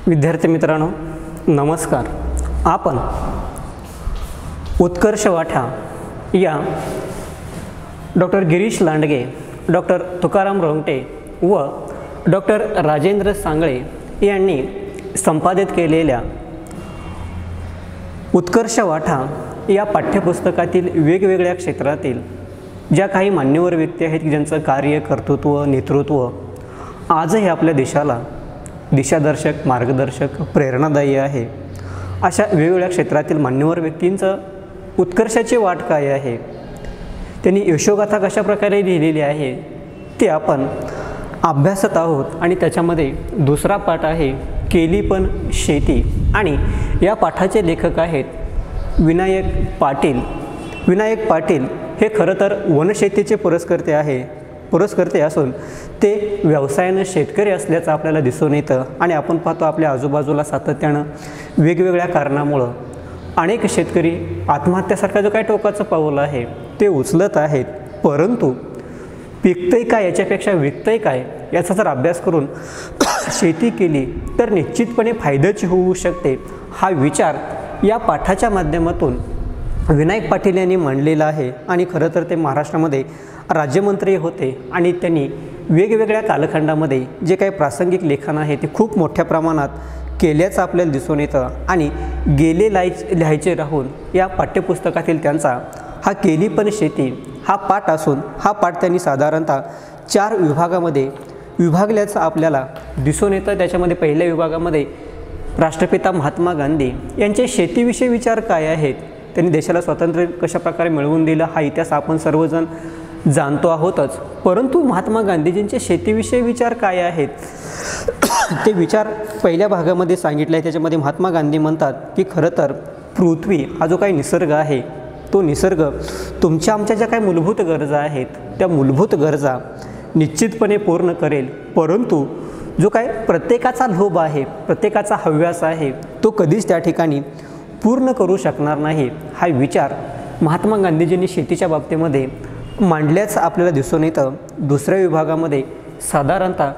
विद्यार्थी मित्रांनो नमस्कार। आपण उत्कर्ष वाठा या डॉक्टर गिरीश लांडगे, डॉक्टर तुकाराम रोंगटे व डॉक्टर राजेंद्र सांगळे यांनी संपादित केलेल्या उत्कर्ष वाठा या पाठ्यपुस्तकातील वेगवेगळ्या क्षेत्रातील ज्या काही मान्यवर व्यक्ती आहेत ज्यांचं कार्य, कर्तृत्व, नेतृत्व आजही आपल्या देशाला दिशादर्शक, मार्गदर्शक, प्रेरणादायी आहे, अशा वेगवेगळ्या क्षेत्रातील मान्यवर व्यक्तींचं उत्कर्षाची वाट काय आहे, त्यांनी यशोगाथा कशा प्रकारे लिहिलेली आहे ते आपण अभ्यासत आहोत। आणि त्याच्यामध्ये दुसरा पाठ आहे केली पण शेती, आणि या पाठाचे लेखक आहेत विनायक पाटील। विनायक पाटील हे खरं तर वनशेतीचे पुरस्कर्ते असून ते व्यवसायाने शेतकरी असल्याचं आपल्याला दिसून येतं। आणि आपण पाहतो आपल्या आजूबाजूला सातत्यानं वेगवेगळ्या कारणामुळं अनेक शेतकरी आत्महत्यासारखं जो काही टोकाचं पाऊल आहे ते उचलत आहेत, परंतु पिकतंय काय याच्यापेक्षा विकतंय काय याचा जर अभ्यास करून शेती केली तर निश्चितपणे फायद्याची होऊ शकते, हा विचार या पाठाच्या माध्यमातून विनायक पाटील यांनी मांडलेला आहे। आणि खरं तर ते महाराष्ट्रामध्ये राज्यमंत्री होते आणि त्यांनी वेगवेगळ्या कालखंडामध्ये जे काही प्रासंगिक लेखन आहे ते खूप मोठ्या प्रमाणात केल्याचं आपल्याला दिसून येतं। आणि गेले लिहायचे राहून या पाठ्यपुस्तकातील त्यांचा हा केली पण शेती हा पाठ असून हा पाठ त्यांनी साधारणतः 4 विभागामध्ये विभागल्याचं आपल्याला दिसून येतं। त्याच्यामध्ये पहिल्या विभागामध्ये राष्ट्रपिता महात्मा गांधी यांचे शेतीविषयी विचार काय आहेत, त्यांनी देशाला स्वातंत्र्य कशा प्रकारे मिळवून दिलं हा इतिहास आपण सर्वजण जाणतो आहोतच, परंतु महात्मा गांधीजींचे शेतीविषयी विचार काय आहेत ते विचार पहिल्या भागामध्ये सांगितले आहे। त्याच्यामध्ये महात्मा गांधी म्हणतात की खरं तर पृथ्वी हा जो काही निसर्ग आहे तो निसर्ग तुमच्या आमच्या ज्या काही मूलभूत गरजा आहेत त्या मूलभूत गरजा निश्चितपणे पूर्ण करेल, परंतु जो काय प्रत्येकाचा लोभ आहे, प्रत्येकाचा हव्यास आहे तो कधीच त्या ठिकाणी पूर्ण करू शकणार नाही, हा विचार महात्मा गांधीजींनी शेतीच्या बाबतीमध्ये मांडल्याचं आपल्याला दिसून येतं। दुसऱ्या विभागामध्ये साधारणतः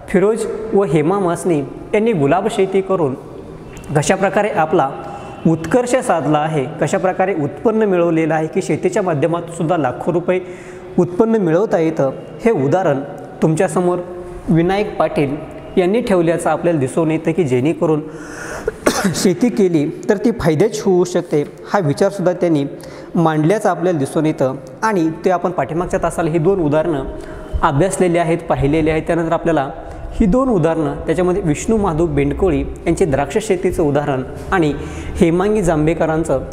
फिरोज व हेमा मासनी यांनी गुलाब शेती करून कशाप्रकारे आपला उत्कर्ष साधला आहे, कशाप्रकारे उत्पन्न मिळवलेलं आहे की शेतीच्या माध्यमातून सुद्धा लाखो रुपये उत्पन्न मिळवता येतं, हे उदाहरण तुमच्यासमोर विनायक पाटील यांनी ठेवल्याचं आपल्याला दिसून येतं की जेणेकरून शेती केली तर ती फायद्याची होऊ शकते, हा विचारसुद्धा त्यांनी मांडल्याचं आपल्याला दिसून येतं। आणि ते आपण पाठीमागच्या तासाला ही 2 उदाहरणं अभ्यासलेली आहेत, पाहिलेली आहेत। त्यानंतर आपल्याला ही 2 उदाहरणं त्याच्यामध्ये विष्णू महादेव बेंडकोळी यांचे द्राक्ष शेतीचं उदाहरण आणि हेमांगी जांभेकरांचं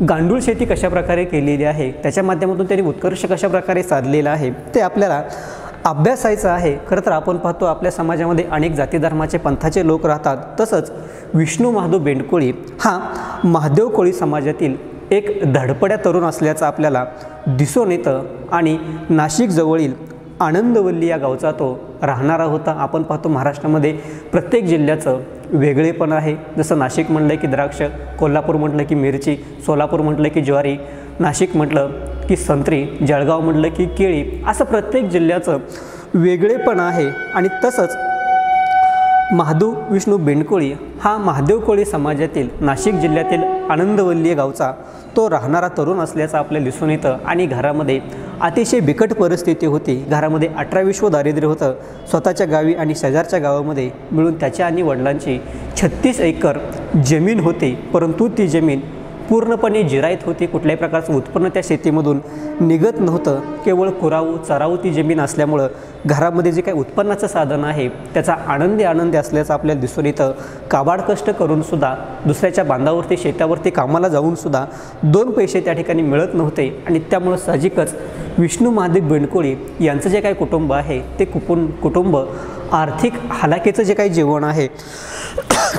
गांडूळ शेती कशाप्रकारे केलेली आहे, त्याच्या माध्यमातून त्यांनी उत्कर्ष कशाप्रकारे साधलेला आहे ते आपल्याला अभ्यासायचं आहे। खरं तर आपण पाहतो आपल्या समाजामध्ये अनेक जाती धर्माचे पंथाचे लोक राहतात, तसंच विष्णू महादेव बेंडकोळी हा महादेव कोळी समाजातील एक धडपड्या तरुण असल्याचं आपल्याला दिसून येतं। आणि नाशिक जवळील आनंदवल्ली या गावचा तो राहणारा होता। आपण पाहतो महाराष्ट्रामध्ये प्रत्येक जिल्ह्याचं वेगळेपण आहे, जसं नाशिक म्हटलं की द्राक्ष, कोल्हापूर म्हटलं की मिरची, सोलापूर म्हटलं की ज्वारी, नाशिक म्हटलं की संत्री, जळगाव म्हटलं की केळी, असं प्रत्येक जिल्ह्याचं वेगळेपण आहे। आणि तसंच महादेव विष्णू बेंडकोळी हा महादेव कोळी समाजातील नाशिक जिल्ह्यातील आनंदवल्ली गावचा तो राहणारा तरुण असल्याचं आपल्याला दिसून येतं। आणि घरामध्ये अतिशय बिकट परिस्थिती होती, घरामध्ये 18-20 दारिद्र्य होतं, स्वतःच्या गावी आणि शेजारच्या गावामध्ये मिळून त्याच्या आणि वडिलांची 36 एकर जमीन होती, परंतु ती जमीन पूर्णपणे जिरायत होती, कुठल्याही प्रकारचं उत्पन्न त्या शेतीमधून निघत नव्हतं, केवळ कुराऊ चराऊ ती जमीन असल्यामुळं घरामध्ये जे काही उत्पन्नाचं साधन आहे त्याचा आनंदी असल्याचं आपल्याला दिसून येतं। काबाड कष्ट करूनसुद्धा दुसऱ्याच्या बांधावरती शेतावरती कामाला जाऊनसुद्धा 2 पैसे त्या ठिकाणी मिळत नव्हते, आणि त्यामुळं साहजिकच विष्णू महादेव बेंडकोळी यांचं जे काही कुटुंब आहे ते कुटुंब आर्थिक हालाकीचं जे काही जीवन आहे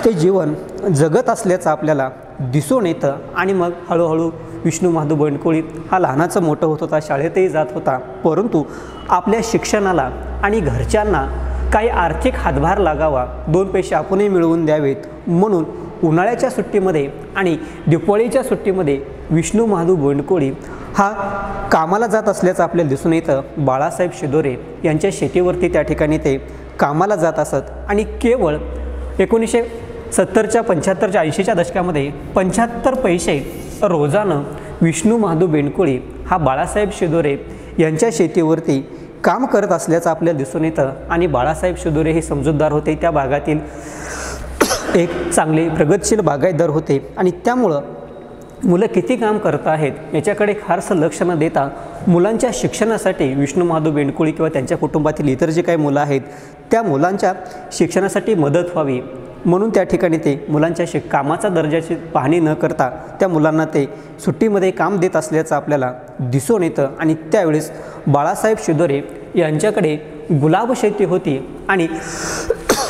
ते जीवन जगत असल्याचं आपल्याला दिसून येतं। आणि मग हळूहळू विष्णू महादेव बेंडकोळी हा लहानाचं मोठं होत होता, शाळेतही जात होता, परंतु आपल्या शिक्षणाला आणि घरच्यांना काही आर्थिक हातभार लागावा, 2 पैसे आपणही मिळवून द्यावेत म्हणून उन्हाळ्याच्या सुट्टीमध्ये आणि दिवाळीच्या सुट्टीमध्ये विष्णू महादेव बेंडकोळी हा कामाला जात असल्याचं आपल्याला दिसून येतं। बाळासाहेब शिदोरे यांच्या शेतीवरती त्या ठिकाणी ते कामाला जात असत आणि केवळ 70च्या 75च्या 80च्या दशकामध्ये 75 पैसे रोजानं विष्णू महादू बेंडकोळी हा बाळासाहेब शिदोरे यांच्या शेतीवरती काम करत असल्याचं आपल्याला दिसून येतं। आणि बाळासाहेब शिदोरे हे समजूतदार होते, त्या भागातील एक चांगले प्रगतशील बागायतदार होते आणि त्यामुळं मुलं किती काम करत आहेत याच्याकडे फारसं लक्ष न देता मुलांच्या शिक्षणासाठी विष्णू महादू बेंडकोळी किंवा त्यांच्या कुटुंबातील इतर जे काही मुलं आहेत त्या मुलांच्या शिक्षणासाठी मदत व्हावी म्हणून त्या ठिकाणी ते मुलांच्या कामाचा दर्जाची पाहणी न करता त्या मुलांना ते सुट्टीमध्ये काम देत असल्याचं आपल्याला दिसून येतं। आणि त्यावेळेस बाळासाहेब शिदोरे यांच्याकडे गुलाब शेती होती आणि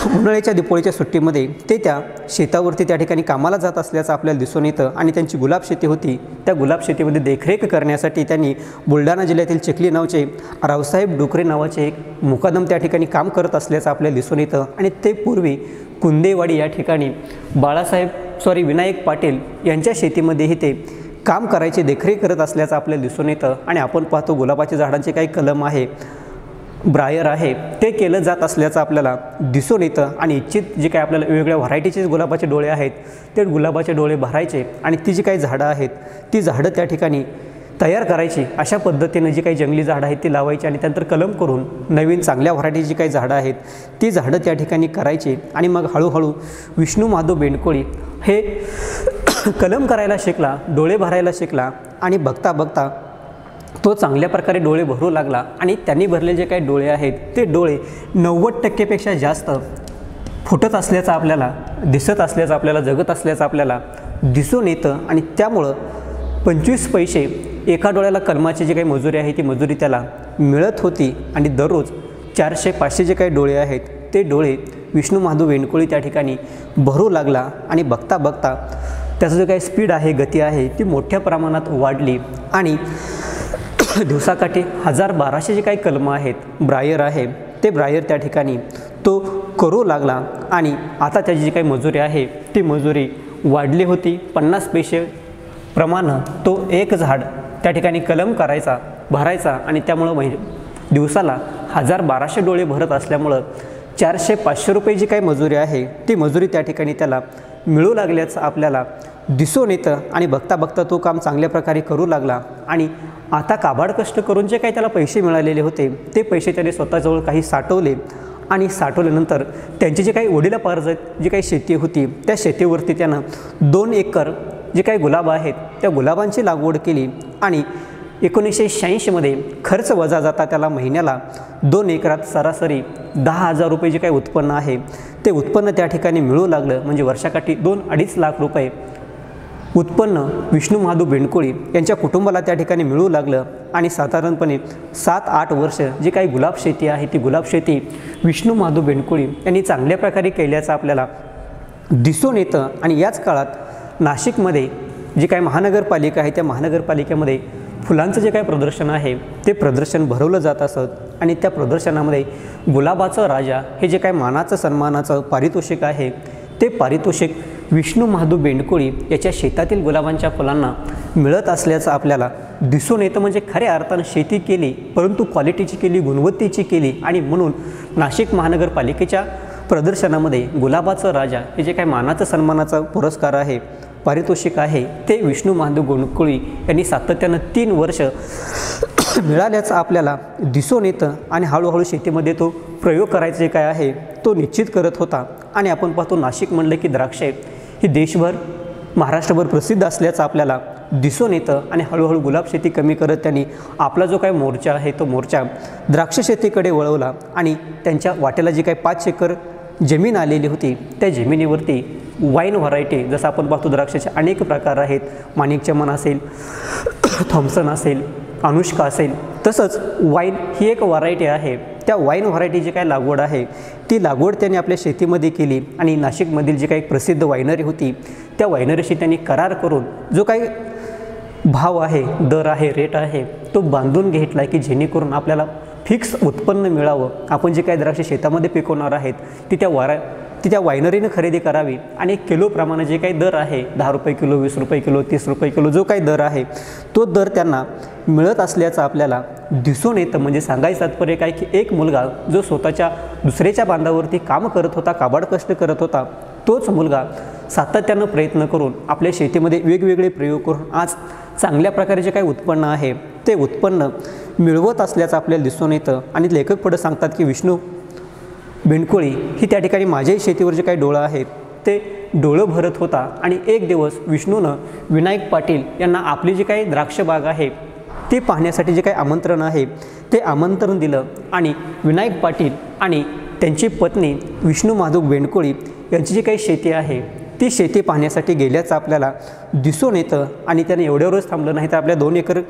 उन्हाळ्याच्या दिपोळीच्या सुट्टीमध्ये ते त्या शेतावरती त्या ठिकाणी कामाला जात असल्याचं आपल्याला दिसून येतं। आणि त्यांची गुलाब शेती होती, त्या गुलाब शेतीमध्ये देखरेख करण्यासाठी त्यांनी बुलढाणा जिल्ह्यातील चिखली नावचे रावसाहेब डुकरे नावाचे एक मुकादम त्या ठिकाणी काम करत असल्याचं आपल्याला दिसून येतं। आणि ते पूर्वी कुंदेवाडी या ठिकाणी विनायक पाटील यांच्या शेतीमध्येही ते काम करायचे, देखरेख करत असल्याचं आपल्याला दिसून येतं। आणि आपण पाहतो गुलाबाच्या झाडांचे काही कलम आहे, ब्रायर आहे, ते केलं जात असल्याचं आपल्याला दिसून येतं। आणि इच्छित जे काही आपल्याला वेगवेगळ्या व्हरायटीचे गुलाबाचे डोळे आहेत ते गुलाबाचे डोळे भरायचे आणि ती जी काही झाडं आहेत ती झाडं त्या ठिकाणी तयार करायची, अशा पद्धतीनं जी काही जंगली झाडं आहेत ती लावायची आणि त्यानंतर कलम करून नवीन चांगल्या व्हरायटीची जी काही झाडं आहेत ती झाडं त्या ठिकाणी करायची। आणि मग हळूहळू विष्णू महादू बेंडकोळी हे कलम करायला शिकला, डोळे भरायला शिकला आणि बघता बघता तो चांगल्या प्रकारे डोळे भरू लागला। आणि त्यांनी भरलेले जे काही डोळे आहेत ते डोळे 90% जास्त फुटत असल्याचं आपल्याला दिसत असल्याचं आपल्याला जगत असल्याचं आपल्याला दिसून येतं। आणि त्यामुळं 25 पैसे एका डोळ्याला कलमाची जी काही मजुरी आहे ती मजुरी त्याला मिळत होती। आणि दररोज 400-500 जे काही डोळे आहेत ते डोळे विष्णू महादू बेंडकोळी त्या ठिकाणी भरू लागला। आणि बघता बघता त्याचं जो काही स्पीड आहे, गती आहे ती मोठ्या प्रमाणात वाढली आणि दिवसाकाठी 1000-1200 जे काही कलमं आहेत, ब्रायर आहे, ते ब्रायर त्या ठिकाणी तो करू लागला। आणि आता त्याची जी काही मजुरी आहे ती मजुरी वाढली होती, 50 पैसे प्रमाणे तो एक झाड त्या ठिकाणी कलम करायचा, भरायचा। आणि त्यामुळं दिवसाला 1000-1200 डोळे भरत असल्यामुळं 400-500 रुपये जी काही मजुरी आहे ती मजुरी त्या ठिकाणी त्याला मिळू लागल्याचं आपल्याला दिसून येतं। आणि बघता बघता तो काम चांगल्या प्रकारे करू लागला आणि आता काबाड कष्ट करून जे काही त्याला पैसे मिळालेले होते ते पैसे त्याने स्वतःजवळ काही साठवले आणि साठवल्यानंतर त्यांची जी काही वडिलोपार्जित जी काही शेती होती त्या शेतीवरती त्यानं 2 एकर जे काही गुलाब आहेत त्या गुलाबांची लागवड केली। आणि 1986मध्ये खर्च वजा जाता त्याला महिन्याला 2 एकरात सरासरी 10,000 रुपये जे काही उत्पन्न आहे ते उत्पन्न त्या ठिकाणी मिळू लागलं। म्हणजे वर्षाकाठी 2-2.5 लाख रुपये उत्पन्न विष्णू महादू बेंडकोळी यांच्या कुटुंबाला त्या ठिकाणी मिळू लागलं। आणि साधारणपणे 7-8 वर्ष जी काही गुलाब शेती आहे ती गुलाब शेती विष्णू महादू बेंडकोळी यांनी चांगल्या प्रकारे केल्याचं आपल्याला दिसून येतं। आणि याच काळात नाशिकमध्ये जी काही महानगरपालिका आहे त्या महानगरपालिकेमध्ये फुलांचं जे काही प्रदर्शन आहे ते प्रदर्शन भरवलं जात असत। आणि त्या प्रदर्शनामध्ये गुलाबाचं राजा हे जे काही मानाचं सन्मानाचं पारितोषिक आहे ते पारितोषिक विष्णू महादू बेंडकोळी याच्या शेतातील गुलाबांच्या फुलांना मिळत असल्याचं आपल्याला दिसून येतं। म्हणजे खऱ्या अर्थानं शेती केली परंतु क्वालिटीची केली, गुणवत्तेची केली। आणि म्हणून नाशिक महानगरपालिकेच्या प्रदर्शनामध्ये गुलाबाचं राजा हे जे काही मानाचं सन्मानाचा पुरस्कार आहे, पारितोषिक आहे ते विष्णू महादू बेंडकोळी यांनी सातत्यानं 3 वर्ष मिळाल्याचं आपल्याला दिसून येतं। आणि हळूहळू शेतीमध्ये तो प्रयोग करायचे काय आहे तो निश्चित करत होता। आणि आपण पाहतो नाशिक म्हणलं की द्राक्षे ही देशभर महाराष्ट्रभर प्रसिद्ध असल्याचं आपल्याला दिसून येतं। आणि हळूहळू गुलाब शेती कमी करत त्यांनी आपला जो काही मोर्चा आहे तो मोर्चा द्राक्ष शेतीकडे वळवला। आणि त्यांच्या वाट्याला जी काही 5 एकर जमीन आलेली होती त्या जमिनीवरती वाईन व्हरायटी, जसं आपण पाहतो द्राक्षाचे अनेक प्रकार आहेत, माणिकचमन असेल, थॉम्सन असेल, अनुष्का असेल, तसंच वाईन ही एक व्हरायटी आहे। त्या वाईन व्हरायटी जी काही लागवड आहे ती लागवड त्यांनी आपल्या शेतीमध्ये केली। आणि नाशिकमधील जी काही प्रसिद्ध वायनरी होती त्या वायनरीशी त्यांनी करार करून जो काही भाव आहे, दर आहे, रेट आहे तो बांधून घेतला की जेणेकरून आपल्याला फिक्स उत्पन्न मिळावं। आपण जे काही द्राक्ष शेतामध्ये पिकवणार आहेत ती त्या वायनरीनं खरेदी करावी। आणि किलोप्रमाणे जे काही दर आहे 10 रुपये किलो, 20 रुपये किलो, 30 रुपये किलो जो काही दर आहे तो दर त्यांना मिळत असल्याचं आपल्याला दिसून येतं। म्हणजे सांगायचं तात्पर्य काय की एक मुलगा जो स्वतःच्या दुसऱ्याच्या बांधावरती काम करत होता, काबाड कष्ट करत होता, तोच मुलगा सातत्यानं प्रयत्न करून आपल्या शेतीमध्ये वेगवेगळे प्रयोग करून आज चांगल्या प्रकारे जे काही उत्पन्न आहे ते उत्पन्न मिळवत असल्याचं आपल्याला दिसून येतं. आणि लेखक पुढे सांगतात की विष्णू बेंडकोळी ही त्या ठिकाणी माझ्याही शेतीवर जे काही डोळं आहेत ते डोळं भरत होता. आणि एक दिवस विष्णूनं विनायक पाटील यांना आपली जी काही द्राक्ष बाग आहे ती पाहण्यासाठी जे काही आमंत्रण आहे ते आमंत्रण दिलं. आणि विनायक पाटील आणि त्यांची पत्नी विष्णू महादेव बेंडकोळी यांची जी काही शेती आहे ती शेती पाहण्यासाठी गेल्याचं आपल्याला दिसून येतं. आणि त्याने एवढ्यावरच थांबलं नाही तर आपल्या 2 एकर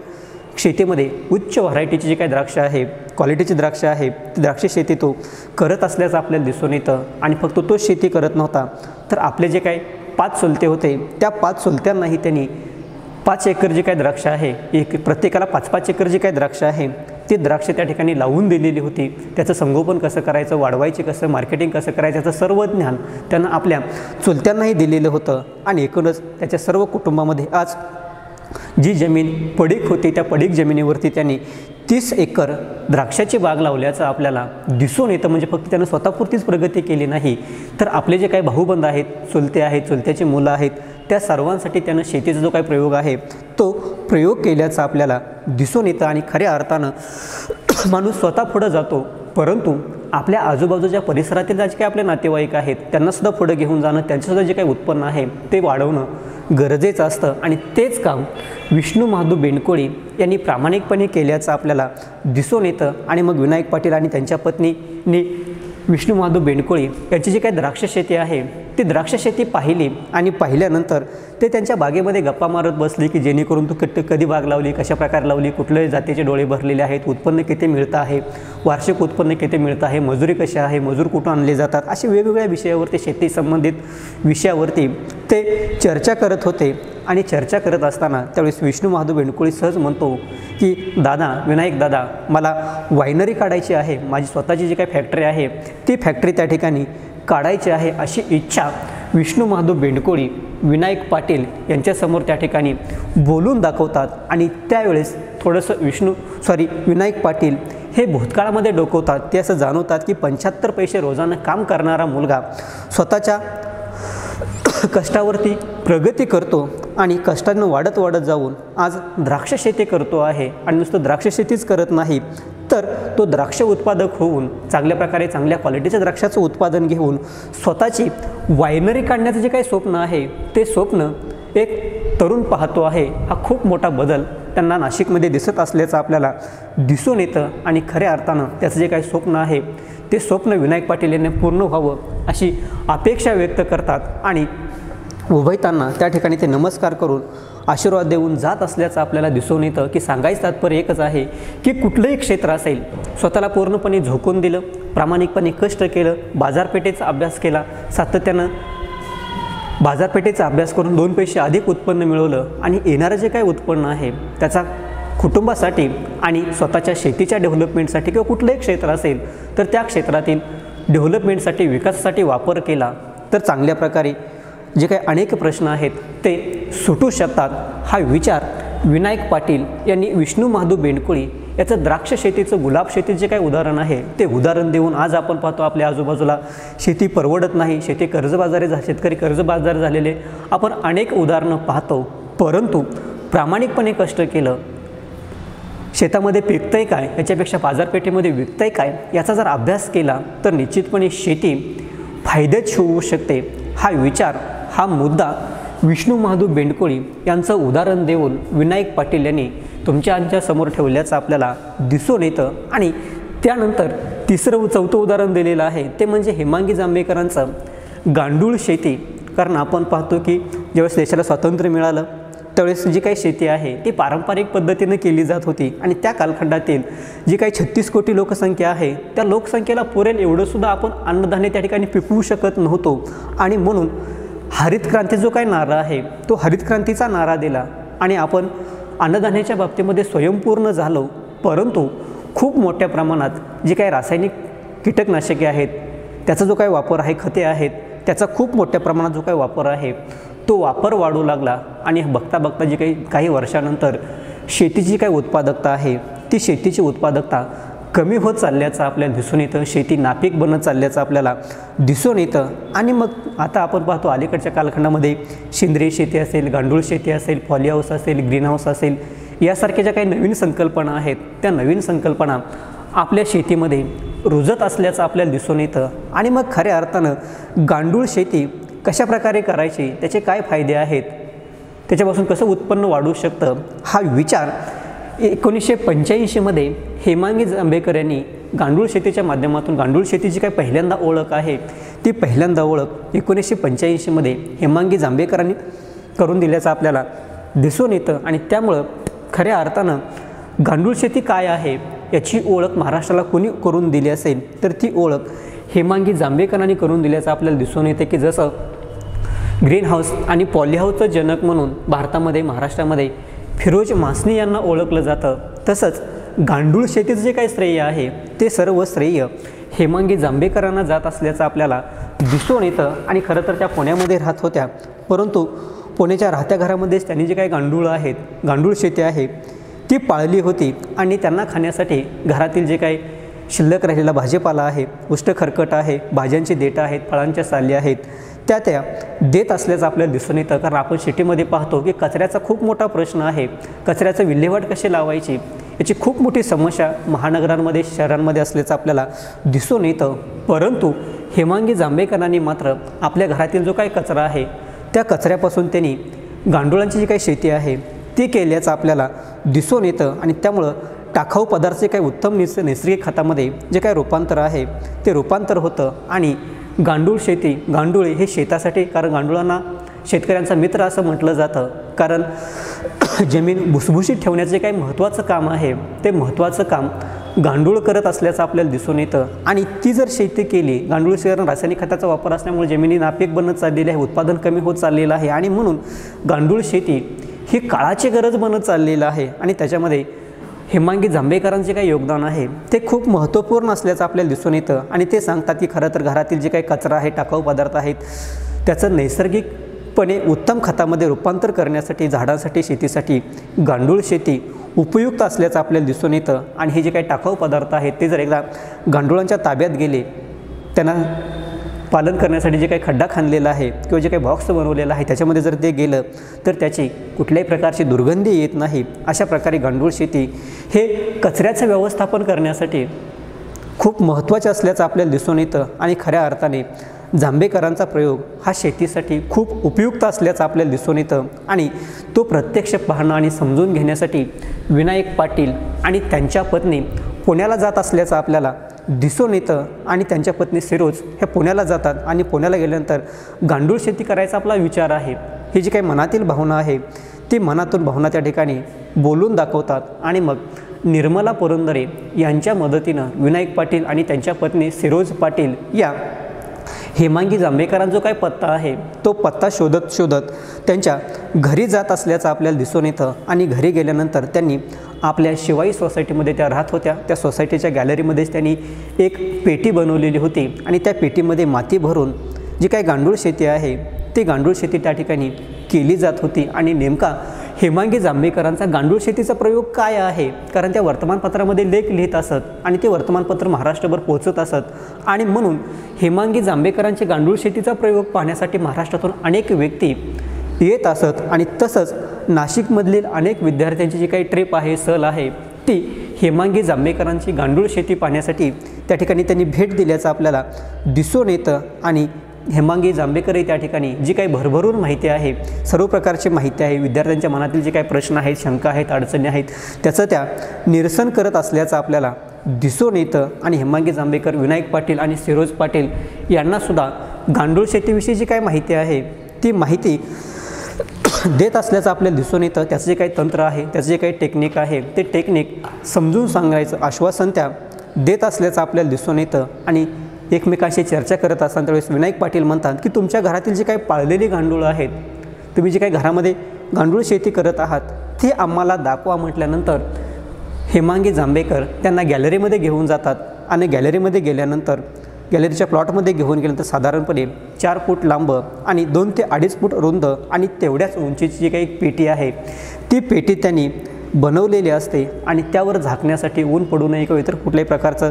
शेतीमध्ये उच्च व्हरायटीची जी काही द्राक्ष आहे, क्वालिटीची द्राक्ष आहे, ती द्राक्ष शेती तो करत असल्याचं आपल्याला दिसून येतं. आणि फक्त तोच शेती करत नव्हता तर आपले जे काही 5 चुलते होते त्या 5 चुलत्यांनाही त्यांनी 5 एकर जी काही द्राक्ष आहे, प्रत्येकाला 5-5 एकर जी काही द्राक्ष आहे ती द्राक्ष त्या ठिकाणी लावून दिलेली होती. त्याचं संगोपन कसं करायचं, वाढवायचे कसं, मार्केटिंग कसं करायचं याचं सर्व ज्ञान त्यांना आपल्या चुलत्यांनाही दिलेलं होतं. आणि एकूणच त्याच्या सर्व कुटुंबामध्ये आज जी जमीन पडीक होती त्या पडीक जमिनीवरती त्यांनी 30 एकर द्राक्षाची बाग लावल्याचं आपल्याला दिसून येतं. म्हणजे फक्त त्यानं स्वतःपुरतीच प्रगती केली नाही तर आपले जे काही भाऊबंद आहेत, चुलते आहेत, चुलत्याची मुलं आहेत, त्या सर्वांसाठी त्यानं शेतीचा जो काही प्रयोग आहे तो प्रयोग केल्याचं आपल्याला दिसून येतं. आणि खऱ्या अर्थानं माणूस स्वतः पुढं जातो परंतु आपल्या आजूबाजूच्या परिसरातील जे काही आपले नातेवाईक आहेत त्यांनासुद्धा पुढं घेऊन जाणं, त्यांचंसुद्धा जे काही उत्पन्न आहे ते वाढवणं गरजेचं असतं. आणि तेच काम विष्णू महादेव बेंडकोळी यांनी प्रामाणिकपणे केल्याचं आपल्याला दिसून येतं. आणि मग विनायक पाटील आणि त्यांच्या पत्नींनी विष्णू महादेव बेंडकोळी यांची जी काही द्राक्ष शेती आहे ती द्राक्ष शेती पाहिली. आणि पाहिल्यानंतर ते त्यांच्या बागेमध्ये गप्पा मारत बसले की जेणेकरून तू कधी बाग लावली, कशा प्रकारे लावली, कुठल्या जातीचे डोळे भरलेले आहेत, उत्पन्न किती मिळतं आहे, वार्षिक उत्पन्न किती मिळतं आहे, मजुरी कशी आहे, मजूर कुठून आणले जातात, अशा वेगवेगळ्या विषयावरती, शेती संबंधित विषयावरती ते चर्चा करत होते. आणि चर्चा करत असताना त्यावेळेस विष्णू महादेव बेंडकोळी सहज म्हणतो की दादा, विनायक दादा, मला वायनरी काढायची आहे, माझी स्वतःची जी काही फॅक्टरी आहे ती फॅक्टरी त्या ठिकाणी काढायची आहे, अशी इच्छा विष्णू महादेव बेंडकोळी विनायक पाटील यांच्यासमोर त्या ठिकाणी बोलून दाखवतात. आणि त्यावेळेस थोडंसं विनायक पाटील हे भूतकाळामध्ये डोकवतात. ते असं जाणवतात की 75 पैसे रोजानं काम करणारा मुलगा स्वतःच्या कष्टावरती प्रगती करतो आणि कष्टानं वाढत जाऊन आज द्राक्ष शेती करतो आहे. आणि नुसतं द्राक्ष शेतीच करत नाही तर तो द्राक्ष उत्पादक होऊन चांगल्या प्रकारे चांगल्या क्वालिटीच्या द्राक्षाचं उत्पादन घेऊन स्वतःची वायनरी काढण्याचं जे काही स्वप्न आहे ते स्वप्न एक तरुण पाहतो आहे. हा खूप मोठा बदल त्यांना नाशिकमध्ये दिसत असल्याचं आपल्याला दिसून येतं. आणि खऱ्या अर्थानं त्याचं जे काही स्वप्न आहे ते स्वप्न विनायक पाटील यांनी पूर्ण व्हावं अशी अपेक्षा व्यक्त करतात. आणि उभयतांना त्या ठिकाणी ते नमस्कार करून आशीर्वाद देऊन जात असल्याचं आपल्याला दिसून येतं. की सांगायचं तात्पर्य एकच आहे की कुठलंही क्षेत्र असेल, स्वतःला पूर्णपणे झोकून दिलं, प्रामाणिकपणे कष्ट केलं, बाजारपेठेचा अभ्यास केला, सातत्यानं बाजारपेठेचा अभ्यास करून 2 पैसे अधिक उत्पन्न मिळवलं आणि येणारं जे काही उत्पन्न आहे त्याचा कुटुंबासाठी आणि स्वतःच्या शेतीच्या डेव्हलपमेंटसाठी किंवा कुठलंही क्षेत्र असेल तर त्या क्षेत्रातील डेव्हलपमेंटसाठी, विकासासाठी वापर केला तर चांगल्या प्रकारे जे काही अनेक प्रश्न आहेत ते सुटू शकतात. हा विचार विनायक पाटील यांनी विष्णू महादेव बेंडकोळी याचं द्राक्ष शेतीचं, गुलाब शेतीचं जे काही उदाहरण आहे ते उदाहरण देऊन आज आपण पाहतो आपल्या आजूबाजूला शेती परवडत नाही, शेतकरी कर्जबाजारी झालेले आपण अनेक उदाहरणं पाहतो. परंतु प्रामाणिकपणे कष्ट केलं, शेतामध्ये पिकतंय काय याच्यापेक्षा बाजारपेठेमध्ये विकतंय काय याचा जर अभ्यास केला तर निश्चितपणे शेती फायद्याची होऊ शकते. हा विचार, हा मुद्दा विष्णू महादेव बेंडकोळी यांचं उदाहरण देऊन विनायक पाटील यांनी तुमच्या समोर ठेवल्याचं आपल्याला दिसून येतं. आणि त्यानंतर 3रं-4थं उदाहरण दिलेलं आहे ते म्हणजे हेमांगी जांभेकरांचं गांडूळ शेती. कारण आपण पाहतो की ज्यावेळेस देशाला स्वातंत्र्य मिळालं त्यावेळेस जी काही शेती आहे ती पारंपरिक पद्धतीनं केली जात होती. आणि त्या कालखंडातील जी काही 36 कोटी लोकसंख्या आहे त्या लोकसंख्येला पुरेल एवढंसुद्धा आपण अन्नधान्य त्या ठिकाणी पिकवू शकत नव्हतो. आणि म्हणून हरित क्रांती जो काही नारा आहे तो हरित क्रांतीचा नारा दिला आणि आपण अन्नधान्याच्या बाबतीमध्ये स्वयंपूर्ण झालो. परंतु खूप मोठ्या प्रमाणात जे काही रासायनिक कीटकनाशके आहेत त्याचा जो काही वापर आहे, खते आहेत, त्याचा खूप मोठ्या प्रमाणात जो काही वापर आहे तो वापर वाढू लागला. आणि बघता जी काही वर्षानंतर शेतीची जी काही उत्पादकता आहे ती शेतीची उत्पादकता कमी होत चालल्याचं आपल्याला दिसून येतं, शेती नापीक बनत चालल्याचं आपल्याला दिसून येतं. आणि मग आता आपण पाहतो अलीकडच्या कालखंडामध्ये सेंद्रिय शेती असेल, गांडूळ शेती असेल, पॉली हाऊस असेल, ग्रीन हाऊस असेल, यासारख्या ज्या काही नवीन संकल्पना आहेत त्या नवीन संकल्पना आपल्या शेतीमध्ये रुजत असल्याचं आपल्याला दिसून येतं. आणि मग खऱ्या अर्थानं गांडूळ शेती कशाप्रकारे करायची, त्याचे काय फायदे आहेत, त्याच्यापासून कसं उत्पन्न वाढू शकतं, हा विचार 1985मध्ये हेमांगी जांभेकर यांनी गांडूळ शेतीच्या माध्यमातून, गांडूळ शेतीची काय पहिल्यांदा ओळख आहे ती पहिल्यांदा ओळख 1985मध्ये हेमांगी जांभेकरांनी करून दिल्याचं आपल्याला दिसून येतं. आणि त्यामुळं खऱ्या अर्थानं गांडूळ शेती काय आहे याची ओळख महाराष्ट्राला कोणी करून दिली असेल तर ती ओळख हेमांगी जांभेकरांनी करून दिल्याचं आपल्याला दिसून येते. की जसं ग्रीन हाऊस आणि पॉली हाऊसचं जनक म्हणून भारतामध्ये, महाराष्ट्रामध्ये फिरोज मासनी यांना ओळखलं जातं, तसंच गांडूळ शेतीचं जे काही श्रेय आहे ते सर्व श्रेय हेमांगी जांभेकरांना जात असल्याचं आपल्याला दिसून येतं. आणि खरं तर त्या पुण्यामध्ये राहत होत्या, परंतु पुण्याच्या राहत्या घरामध्येच त्यांनी जे काही गांडूळ शेती आहे ती पाळली होती. आणि त्यांना खाण्यासाठी घरातील जे काही शिल्लक राहिलेला भाजीपाला आहे, उष्टखरकट आहे, भाज्यांची देठं आहेत, फळांच्या साली आहेत, त्या देत असल्याचं आपल्याला दिसून येतं. कारण आपण सिटीमध्ये पाहतो की कचऱ्याचा खूप मोठा प्रश्न आहे, कचऱ्याचं विल्हेवाट कशी लावायची याची खूप मोठी समस्या महानगरांमध्ये, शहरांमध्ये असल्याचं आपल्याला दिसून येतं. परंतु हेमांगी जांभेकरांनी मात्र आपल्या घरातील जो काही कचरा आहे त्या कचऱ्यापासून त्यांनी गांडुळांची जी काही शेती आहे ती केल्याचं आपल्याला दिसून येतं. आणि त्यामुळं टाकाऊ पदार्थाचे काही उत्तम नैसर्गिक खतामध्ये जे काही रूपांतर आहे ते रूपांतर होतं. आणि गांडूळ हे शेतासाठी, कारण गांडुळांना शेतकऱ्यांचा मित्र असं म्हटलं जातं, कारण जमीन भुसभुशीत ठेवण्याचं जे काही महत्त्वाचं काम आहे ते महत्त्वाचं काम गांडूळ करत असल्याचं आपल्याला दिसून येतं. आणि ती जर शेती केली, गांडूळ कारण रासायनिक खताचा वापर असल्यामुळे जमिनी नापीक बनत चाललेली आहे, उत्पादन कमी होत चाललेलं आहे. आणि म्हणून गांडूळ शेती ही काळाची गरज बनत चाललेलं आहे. आणि त्याच्यामध्ये हेमांगी जांभेकरांचे काही योगदान आहे ते खूप महत्त्वपूर्ण असल्याचं आपल्याला दिसून येतं. आणि ते सांगतात की खरं तर घरातील जे काही कचरा आहे, टाकाऊ पदार्थ आहेत, त्याचं नैसर्गिकपणे उत्तम खतामध्ये रूपांतर करण्यासाठी, झाडांसाठी, शेतीसाठी गांडूळ शेती उपयुक्त असल्याचं आपल्याला दिसून येतं. आणि हे जे काही टाकाऊ पदार्थ आहेत ते जर एकदा गांडुळांच्या ताब्यात गेले, त्यांना पालन करण्यासाठी जे काही खड्डा खणलेला आहे किंवा जे काही बॉक्स बनवलेला आहे त्याच्यामध्ये जर ते गेलं तर त्याची कुठल्याही प्रकारची दुर्गंधी येत नाही. अशा प्रकारे गांडूळ शेती हे कचऱ्याचं व्यवस्थापन करण्यासाठी खूप महत्त्वाचं असल्याचं आपल्याला दिसून येतं. आणि खऱ्या अर्थाने जांभेकरांचा प्रयोग हा शेतीसाठी खूप उपयुक्त असल्याचं आपल्याला दिसून येतं. आणि तो प्रत्यक्ष पाहणं आणि समजून घेण्यासाठी विनायक पाटील आणि त्यांच्या पत्नी पुण्याला जात असल्याचं आपल्याला दिसून येतं. आणि त्यांच्या पत्नी सिरोज ह्या पुण्याला जातात आणि पुण्याला गेल्यानंतर गांडूळ शेती करायचा आपला विचार आहे, ही जी काही मनातील भावना आहे ती मनातून भावना त्या ठिकाणी बोलून दाखवतात. आणि मग निर्मला पुरंदरे यांच्या मदतीनं विनायक पाटील आणि त्यांच्या पत्नी सिरोज पाटील या हेमांगी जांभेकरांचा जो काही पत्ता आहे तो पत्ता शोधत त्यांच्या घरी जात असल्याचं आपल्याला दिसून येतं. आणि घरी गेल्यानंतर त्यांनी आपल्या शिवाई सोसायटीमध्ये त्या राहत होत्या, त्या सोसायटीच्या गॅलरीमध्येच त्यांनी एक पेटी बनवलेली होती. आणि त्या पेटीमध्ये माती भरून जी काही गांडूळ शेती आहे ती गांडूळ शेती त्या ठिकाणी केली जात होती. आणि नेमका हेमांगी जांभेकरांचा गांडूळ शेतीचा प्रयोग काय आहे, कारण त्या वर्तमानपत्रामध्ये लेख लिहित असत आणि ते वर्तमानपत्र महाराष्ट्रभर पोहोचत असत. आणि म्हणून हेमांगी जांभेकरांचे गांडूळ शेतीचा प्रयोग पाहण्यासाठी महाराष्ट्रातून अनेक व्यक्ती येत असत. आणि तसंच नाशिकमधील अनेक विद्यार्थ्यांची जी काही ट्रिप आहे, सहल आहे, ती हेमांगी जांभेकरांची गांडूळ शेती पाहण्यासाठी त्या ठिकाणी त्यांनी भेट दिल्याचं आपल्याला दिसून येतं. आणि हेमांगी जांभेकरही त्या ठिकाणी जी काही भरभरून माहिती आहे, सर्व प्रकारची माहिती आहे, विद्यार्थ्यांच्या मनातील जे काही प्रश्न आहेत, शंका आहेत, अडचणी आहेत, त्याचं त्या निरसन करत असल्याचं आपल्याला दिसून येतं. आणि हेमांगी जांभेकर, विनायक पाटील आणि सिरोज पाटील यांनासुद्धा गांडूळ शेतीविषयी जी काही माहिती आहे ती माहिती देत असल्याचं आपल्याला दिसून येतं. त्याचं जे काही तंत्र आहे, त्याचं जे काही टेक्निक आहे ते टेक्निक समजून सांगायचं आश्वासन त्या देत असल्याचं आपल्याला दिसून येतं. आणि एकमेकांशी चर्चा करत असताना त्यावेळेस विनायक पाटील म्हणतात की तुमच्या घरातील जी काही पाळलेली गांडूळं आहेत, तुम्ही जी काही घरामध्ये गांडूळ शेती करत आहात ती आम्हाला दाखवा म्हटल्यानंतर हेमांगी जांभेकर त्यांना गॅलरीमध्ये घेऊन जातात. आणि गॅलरीमध्ये गेल्यानंतर गॅलरीच्या प्लॉटमध्ये घेऊन गेल्यानंतर साधारणपणे 4 फूट लांब आणि 2 ते 2.5 फूट रुंद आणि तेवढ्याच उंचीची जी काही एक पेटी आहे ती पेटी त्यांनी बनवलेले असते आणि त्यावर झाकण्यासाठी ऊन पडू नये किंवा इतर कुठल्याही प्रकारचं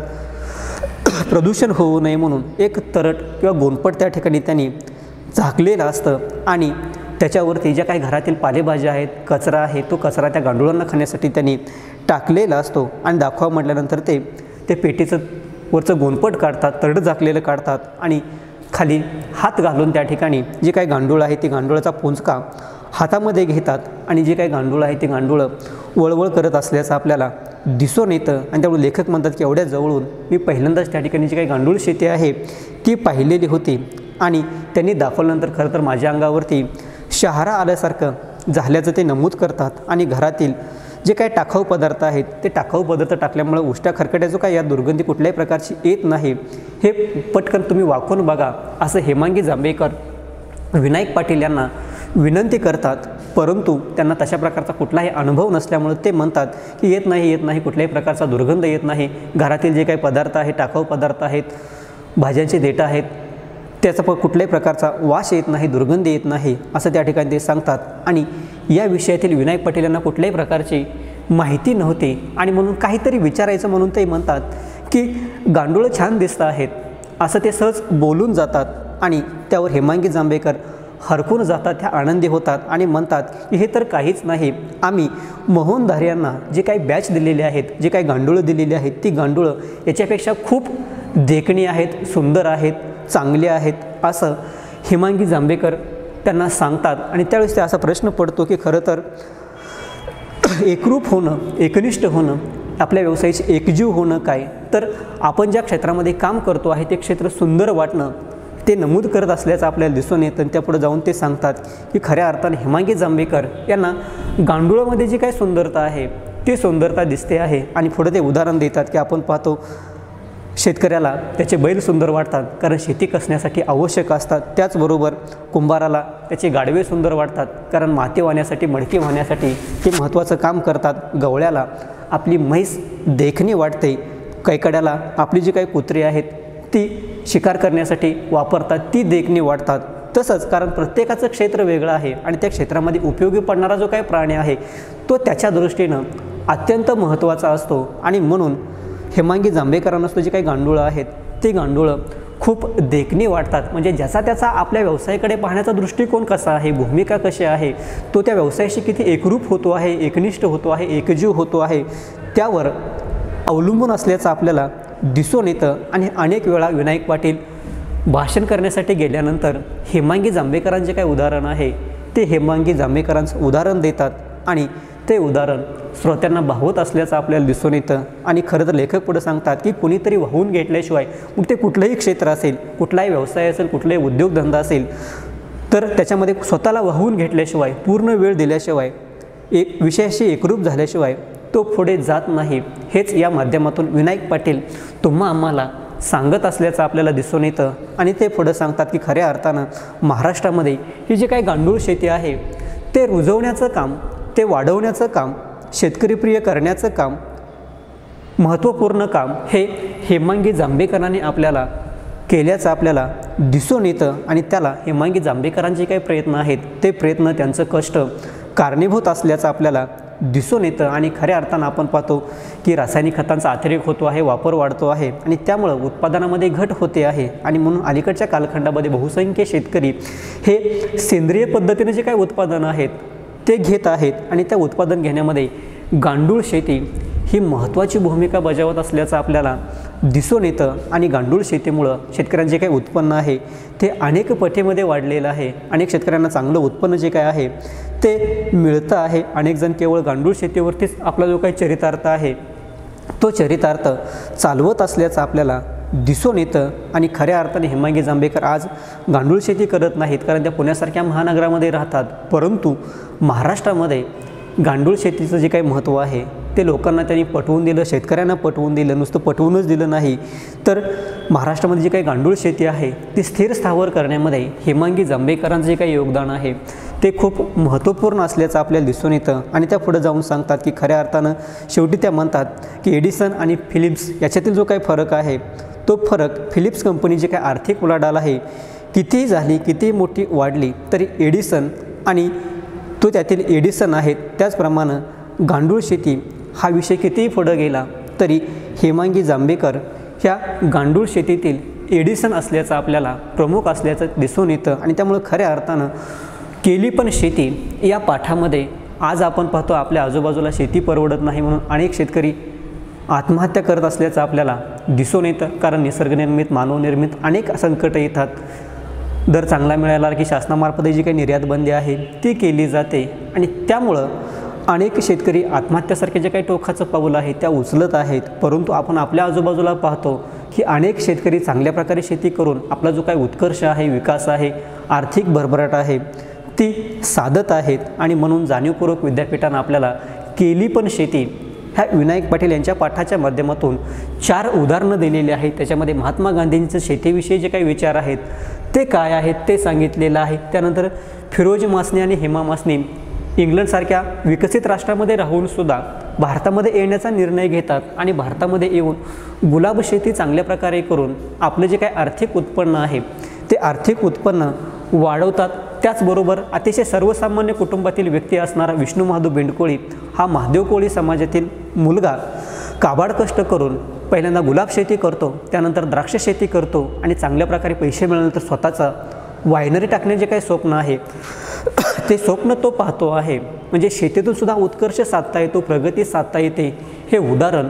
प्रदूषण होऊ नये म्हणून एक तरट किंवा गोंडपट त्या ठिकाणी त्यांनी झाकलेलं असतं आणि त्याच्यावरती ज्या काही घरातील पालेभाज्या आहेत, कचरा आहे, तो कचरा त्या गांडुळांना खाण्यासाठी त्यांनी टाकलेला असतो आणि दाखवा म्हटल्यानंतर ते पेटीचं वरचं गोंडपट काढतात, तरड झाकलेलं काढतात आणि खाली हात घालून त्या ठिकाणी जे काही गांडूळ आहे ते गांडुळाचा पुंजका हातामध्ये घेतात आणि जे काही गांडूळ आहे ते गांडूळं वळवळ करत असल्याचं आपल्याला दिसून येतं. आणि त्यामुळे लेखक म्हणतात की एवढ्या जवळून मी पहिल्यांदाच त्या ठिकाणी जी काही गांडूळ शेती आहे ती पाहिलेली होती आणि त्यांनी दाखवल्यानंतर खरं तर माझ्या अंगावरती शहारा आल्यासारखं झाल्याचं ते नमूद करतात. आणि घरातील जे काही टाकाऊ पदार्थ आहेत ते टाकाऊ पदार्थ टाकल्यामुळे उष्ट्या खरकट्याचं काय या दुर्गंधी कुठल्याही प्रकारची येत नाही, हे पटकन तुम्ही वाकून बघा असं हेमांगी जांभेकर विनायक पाटील यांना विनंती करतात. परंतु त्यांना तशा प्रकारचा कुठलाही अनुभव नसल्यामुळे ते म्हणतात की येत नाही कुठल्याही प्रकारचा दुर्गंध येत नाही. घरातील जे काही पदार्थ आहेत, टाकाऊ पदार्थ आहेत, भाज्यांचे देठं आहेत, त्याचा कुठल्याही प्रकारचा वास येत नाही, दुर्गंध येत नाही असं त्या ठिकाणी ते सांगतात. आणि या विषयातील विनायक पाटील यांना कुठल्याही प्रकारची माहिती नव्हती आणि म्हणून काहीतरी विचारायचं म्हणून ते म्हणतात की गांडूळं छान दिसत आहेत असं ते सहज बोलून जातात. आणि त्यावर हेमांगी जांभेकर हरकून जातात, त्या आनंदी होतात आणि म्हणतात की हे तर काहीच नाही, आम्ही मोहनधार्यांना जे काही बॅच दिलेले आहेत, जे काही गांडूळं दिलेली आहेत ती गांडूळं याच्यापेक्षा खूप देखणी आहेत, सुंदर आहेत, चांगले आहेत असं हेमांगी जांभेकर त्यांना सांगतात. आणि त्यावेळेस ते असा प्रश्न पडतो की खरं तर एकरूप होणं, एकनिष्ठ होणं, आपल्या व्यवसायाची एकजीव होणं काय, तर आपण ज्या क्षेत्रामध्ये काम करतो आहे ते क्षेत्र सुंदर वाटणं ते नमूद करत असल्याचं आपल्याला दिसून येतं. आणि त्यापुढे जाऊन ते सांगतात की खऱ्या अर्थाने हेमांगी जांभेकर यांना गांडुळामध्ये जी काही सुंदरता आहे ती सुंदरता दिसते आहे. आणि पुढे ते उदाहरण देतात की आपण पाहतो शेतकऱ्याला त्याचे बैल सुंदर वाटतात कारण शेती कसण्यासाठी आवश्यक असतात, त्याचबरोबर कुंभाराला त्याचे गाडवे सुंदर वाटतात कारण माती वाहण्यासाठी, मडकी वाहण्यासाठी ते महत्त्वाचं काम करतात. गवळ्याला आपली म्हैस देखणी वाटते, कैकड्याला आपली जी काही कुत्री आहेत ती शिकार करण्यासाठी वापरतात, ती देखणी वाटतात. तसंच कारण प्रत्येकाचं क्षेत्र वेगळं आहे आणि त्या क्षेत्रामध्ये उपयोगी पडणारा जो काही प्राणी आहे तो त्याच्या दृष्टीनं अत्यंत महत्त्वाचा असतो. आणि म्हणून हेमांगी जांभेकरांना जी काही गांडूळं आहेत ती गांडूळं खूप देखणी वाटतात. म्हणजे ज्याचा त्याचा आपल्या व्यवसायाकडे पाहण्याचा दृष्टिकोन कसा आहे, भूमिका कशी आहे, तो त्या व्यवसायाशी किती एकरूप होतो आहे, एकनिष्ठ होतो आहे, एकजीव होतो आहे, त्यावर अवलंबून असल्याचं आपल्याला दिसून येतं. आणि अनेक वेळा विनायक पाटील भाषण करण्यासाठी गेल्यानंतर हेमांगी जांभेकरांचे काही उदाहरण आहे ते हेमांगी जांभेकरांचं उदाहरण देतात आणि ते उदाहरण श्रोत्यांना भावत असल्याचं आपल्याला दिसून येतं. आणि खरं तर लेखक पुढे सांगतात की कुणीतरी वाहून घेतल्याशिवाय मग ते कुठलंही क्षेत्र असेल, कुठलाही व्यवसाय असेल, कुठलाही उद्योगधंदा असेल, तर त्याच्यामध्ये स्वतःला वाहून घेतल्याशिवाय, पूर्ण वेळ दिल्याशिवाय, एक विषयाशी एकरूप झाल्याशिवाय तो पुढे जात नाही. हेच या माध्यमातून विनायक पाटील तुम्हा आम्हाला सांगत असल्याचं आपल्याला दिसून येतं. आणि ते पुढं सांगतात की खऱ्या अर्थानं महाराष्ट्रामध्ये ही जी काही गांडूळ शेती आहे ते रुजवण्याचं काम, ते वाढवण्याचं काम, शेतकरीप्रिय करण्याचं काम, महत्त्वपूर्ण काम हे हेमांगी जांभेकरांनी आपल्याला केल्याचं आपल्याला दिसून येतं. आणि त्याला हेमांगी जांभेकरांचे काही प्रयत्न आहेत ते प्रयत्न, त्यांचं कष्ट कारणीभूत असल्याचं आपल्याला दिसून येतं. आणि खऱ्या अर्थानं आपण पाहतो की रासायनिक खतांचा अतिरेक होतो आहे, वापर वाढतो आहे आणि त्यामुळं उत्पादनामध्ये घट होते आहे. आणि म्हणून अलीकडच्या कालखंडामध्ये बहुसंख्य शेतकरी हे सेंद्रिय पद्धतीने जे काही उत्पादनं आहेत ते घेत आहेत आणि त्या उत्पादन घेण्यामध्ये गांडूळ शेती ही महत्त्वाची भूमिका बजावत असल्याचं आपल्याला दिसून येतं. आणि गांडूळ शेतीमुळं शेतकऱ्यांचे जे काही उत्पन्न आहे ते अनेक पटीमध्ये वाढलेलं आहे. अनेक शेतकऱ्यांना चांगलं उत्पन्न जे काय आहे ते मिळतं आहे. अनेक जण केवळ गांडूळ शेतीवरतीच आपला जो काही चरितार्थ आहे तो चरितार्थ चालवत असल्याचं आपल्याला दिसून येतं. आणि खऱ्या अर्थाने हेमांगी जांभेकर आज गांडूळ शेती करत नाहीत कारण त्या पुण्यासारख्या महानगरामध्ये राहतात, परंतु महाराष्ट्रामध्ये गांडूळ शेतीचं जे काही महत्त्व आहे ते लोकांना त्यांनी पटवून दिलं, शेतकऱ्यांना पटवून दिलं. नुसतं पटवूनच दिलं नाही तर महाराष्ट्रामध्ये जी काही गांडूळ शेती आहे ती स्थिर स्थावर करण्यामध्ये हेमांगी जांभेकरांचं जे काही योगदान आहे ते खूप महत्त्वपूर्ण असल्याचं आपल्याला दिसून येतं. आणि त्या पुढे जाऊन सांगतात की खऱ्या अर्थानं शेवटी त्या म्हणतात की एडिसन आणि फिलिप्स याच्यातील जो काही फरक आहे तो फरक, फिलिप्स कंपनी जी काही आर्थिक उलाढाल आहे कितीही झाली, कितीही मोठी वाढली तरी एडिसन आणि तो त्यातील एडिसन आहेत, त्याचप्रमाणे गांडूळ शेती हा विषय कितीही पुढं गेला तरी हेमांगी जांभेकर ह्या गांडूळ शेतीतील एडिसन असल्याचं आपल्याला प्रमुख असल्याचं दिसून येतं आणि त्यामुळे खऱ्या अर्थानं केली पण शेती या पाठामध्ये आज आपण पाहतो आपल्या आजूबाजूला शेती परवडत नाही म्हणून अनेक शेतकरी आत्महत्या करत असल्याचं आपल्याला दिसून येतं, कारण निसर्गनिर्मित मानवनिर्मित अनेक संकटं येतात। दर चांगला मिळाला की शासनामार्फत जी काही निर्यात बंदी आहे ती केली जाते आणि त्यामुळं अनेक शेतकरी आत्महत्यासारखे जे काही टोकाचं पाऊल आहे त्या उचलत आहेत। परंतु आपण आपल्या आजूबाजूला पाहतो की अनेक शेतकरी चांगल्या प्रकारे शेती करून आपला जो काही उत्कर्ष आहे, विकास आहे, आर्थिक भरभराट आहे ती साधत आहेत आणि म्हणून जाणीवपूर्वक विद्यापीठानं आपल्याला केली पण शेती ह्या विनायक पाटील यांच्या पाठाच्या माध्यमातून 4 उदाहरणं दिलेली आहेत। त्याच्यामध्ये महात्मा गांधींचं शेतीविषयी जे काही विचार आहेत ते काय आहेत ते सांगितलेलं आहे। त्यानंतर फिरोज मासनी आणि हेमा मासनी इंग्लंडसारख्या विकसित राष्ट्रामध्ये राहूनसुद्धा भारतामध्ये येण्याचा निर्णय घेतात आणि भारतामध्ये येऊन गुलाब शेती चांगल्या प्रकारे करून आपलं जे काही आर्थिक उत्पन्न आहे ते आर्थिक उत्पन्न वाढवतात। त्याचबरोबर अतिशय सर्वसामान्य कुटुंबातील व्यक्ती असणारा विष्णू महादेव बेंडकोळी हा महादेव कोळी समाजातील मुलगा काबाड कष्ट करून पहिल्यांदा गुलाब शेती करतो, त्यानंतर द्राक्ष शेती करतो आणि चांगल्या प्रकारे पैसे मिळाल्यानंतर स्वतःचा वायनरी टाकण्याचे काही स्वप्न आहे ते स्वप्न तो पाहतो आहे। म्हणजे शेतीतून सुद्धा उत्कर्ष साधता येतो, प्रगती साधता येते हे उदाहरण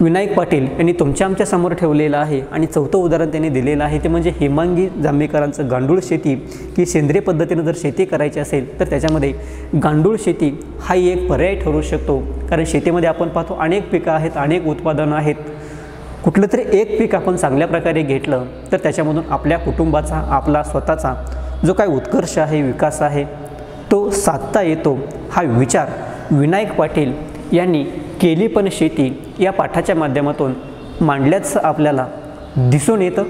विनायक पाटील यांनी तुमच्या आमच्या समोर ठेवलेलं आहे। आणि चौथं उदाहरण त्यांनी दिलेलं आहे ते म्हणजे हेमांगी जांभेकरांचं गांडूळ शेती, की सेंद्रिय पद्धतीनं जर शेती करायची असेल तर त्याच्यामध्ये गांडूळ शेती हा एक पर्याय ठरू शकतो। कारण शेतीमध्ये आपण पाहतो अनेक पिकं आहेत, अनेक उत्पादनं आहेत, कुठलं तरी एक पीक आपण चांगल्या प्रकारे घेतलं तर त्याच्यामधून आपल्या कुटुंबाचा, आपला स्वतःचा जो काही उत्कर्ष आहे, विकास आहे तो साधता येतो। हा विचार विनायक पाटील यांनी केली पण शेती या पाठाच्या माध्यमातून मांडल्याचं आपल्याला दिसून येतं।